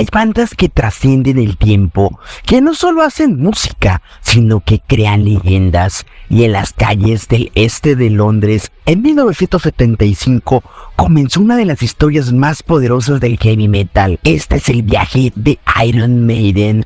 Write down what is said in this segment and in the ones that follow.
Hay bandas que trascienden el tiempo, que no solo hacen música, sino que crean leyendas. Y en las calles del este de Londres, en 1975, comenzó una de las historias más poderosas del heavy metal. Este es el viaje de Iron Maiden.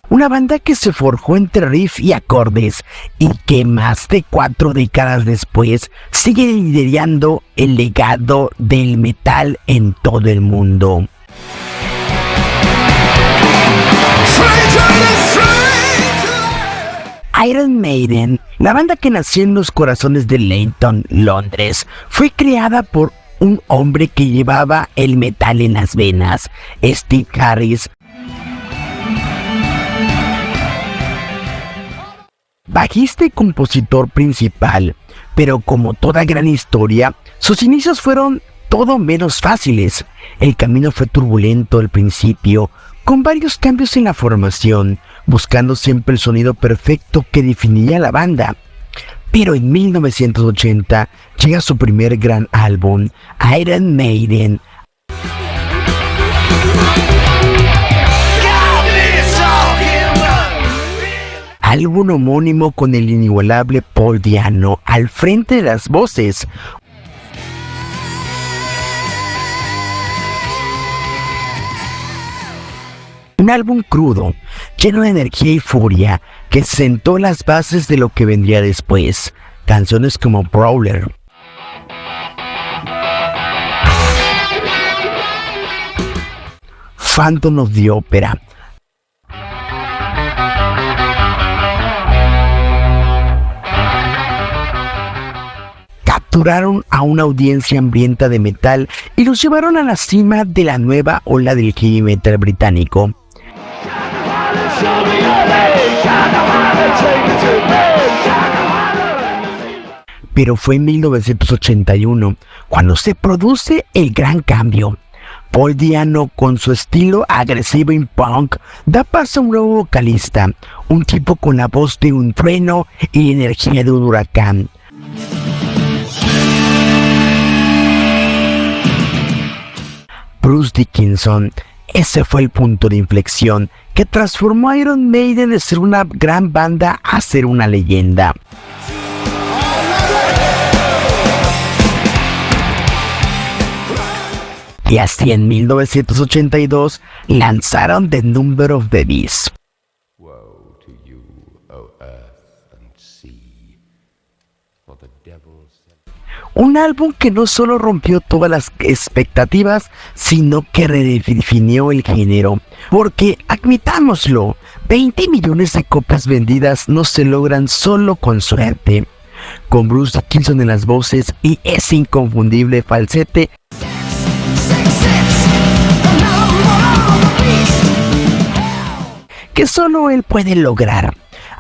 Una banda que se forjó entre riff y acordes y que más de 4 décadas después sigue liderando el legado del metal en todo el mundo. Iron Maiden, la banda que nació en los corazones de Leighton, Londres, fue creada por un hombre que llevaba el metal en las venas, Steve Harris. Bajista y compositor principal, pero como toda gran historia, sus inicios fueron todo menos fáciles. El camino fue turbulento al principio, con varios cambios en la formación, buscando siempre el sonido perfecto que definía la banda. Pero en 1980 llega su primer gran álbum, Iron Maiden. Álbum homónimo con el inigualable Paul Di'Anno al frente de las voces. Un álbum crudo, lleno de energía y furia, que sentó las bases de lo que vendría después. Canciones como Brawler, Phantom of the Opera, capturaron a una audiencia hambrienta de metal y los llevaron a la cima de la nueva ola del heavy metal británico. Pero fue en 1981 cuando se produce el gran cambio. Paul Di'Anno, con su estilo agresivo y punk, da paso a un nuevo vocalista, un tipo con la voz de un trueno y la energía de un huracán. Bruce Dickinson. Ese fue el punto de inflexión que transformó a Iron Maiden de ser una gran banda a ser una leyenda. Y así en 1982 lanzaron The Number of the Beast. Woe to you, O earth and sea, for the devil's... Un álbum que no solo rompió todas las expectativas, sino que redefinió el género. Porque, admitámoslo, 20 millones de copias vendidas no se logran solo con suerte. Con Bruce Dickinson en las voces y ese inconfundible falsete que solo él puede lograr,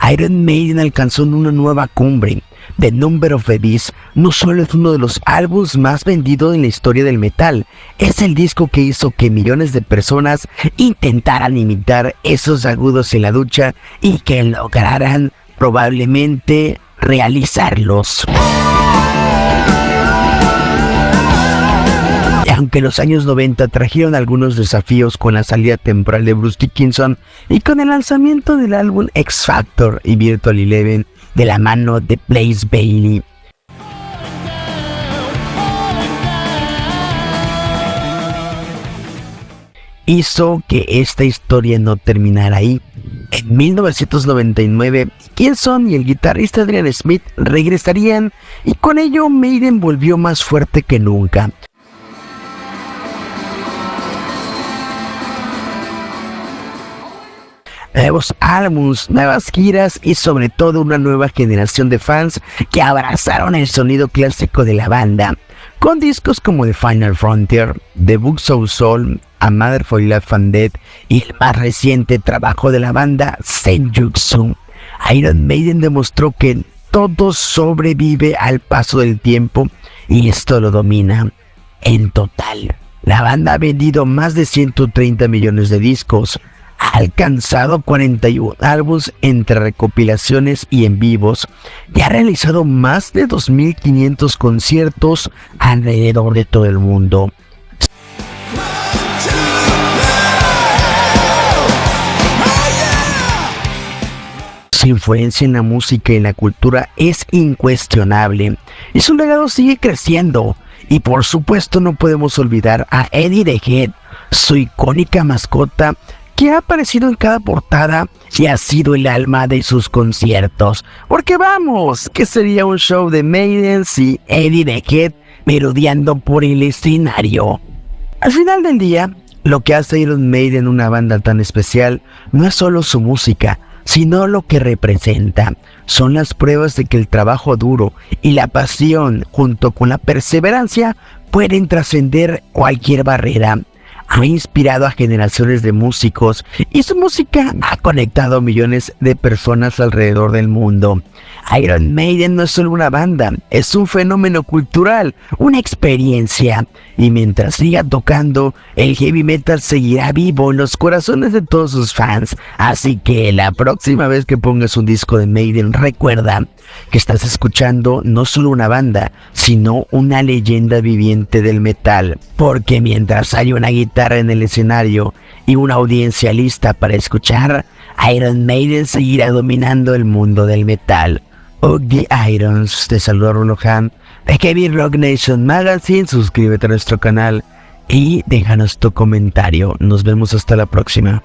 Iron Maiden alcanzó una nueva cumbre. The Number of the Beast no solo es uno de los álbumes más vendidos en la historia del metal, es el disco que hizo que millones de personas intentaran imitar esos agudos en la ducha y que lograran probablemente realizarlos. Aunque los años 90 trajeron algunos desafíos con la salida temporal de Bruce Dickinson y con el lanzamiento del álbum X Factor y Virtual Eleven de la mano de Blaze Bayley. Hizo que esta historia no terminara ahí. En 1999, Dickinson y el guitarrista Adrian Smith regresarían y con ello Maiden volvió más fuerte que nunca. Nuevos álbumes, nuevas giras y sobre todo una nueva generación de fans que abrazaron el sonido clásico de la banda, con discos como The Final Frontier, The Books of Soul, A Mother for Life and Death y el más reciente trabajo de la banda, Senjutsu. Iron Maiden demostró que todo sobrevive al paso del tiempo y esto lo domina. En total, la banda ha vendido más de 130 millones de discos, ha alcanzado 41 álbumes entre recopilaciones y en vivos y ha realizado más de 2.500 conciertos alrededor de todo el mundo. Su influencia en la música y en la cultura es incuestionable y su legado sigue creciendo. Y por supuesto no podemos olvidar a Eddie the Head, su icónica mascota que ha aparecido en cada portada y ha sido el alma de sus conciertos. Porque vamos, ¿qué sería un show de Maiden si Eddie the Head merodeando por el escenario? Al final del día, lo que hace Iron Maiden una banda tan especial no es solo su música, sino lo que representa. Son las pruebas de que el trabajo duro y la pasión junto con la perseverancia pueden trascender cualquier barrera. Ha inspirado a generaciones de músicos y su música ha conectado a millones de personas alrededor del mundo. Iron Maiden no es solo una banda, es un fenómeno cultural, una experiencia. Y mientras siga tocando, el heavy metal seguirá vivo en los corazones de todos sus fans. Así que la próxima vez que pongas un disco de Maiden, recuerda que estás escuchando no solo una banda, sino una leyenda viviente del metal. Porque mientras hay una guitarra en el escenario y una audiencia lista para escuchar, Iron Maiden seguirá dominando el mundo del metal. Hug the Irons, te saluda Rulo Han de Heavy Rock Nation Magazine. Suscríbete a nuestro canal y déjanos tu comentario. Nos vemos hasta la próxima.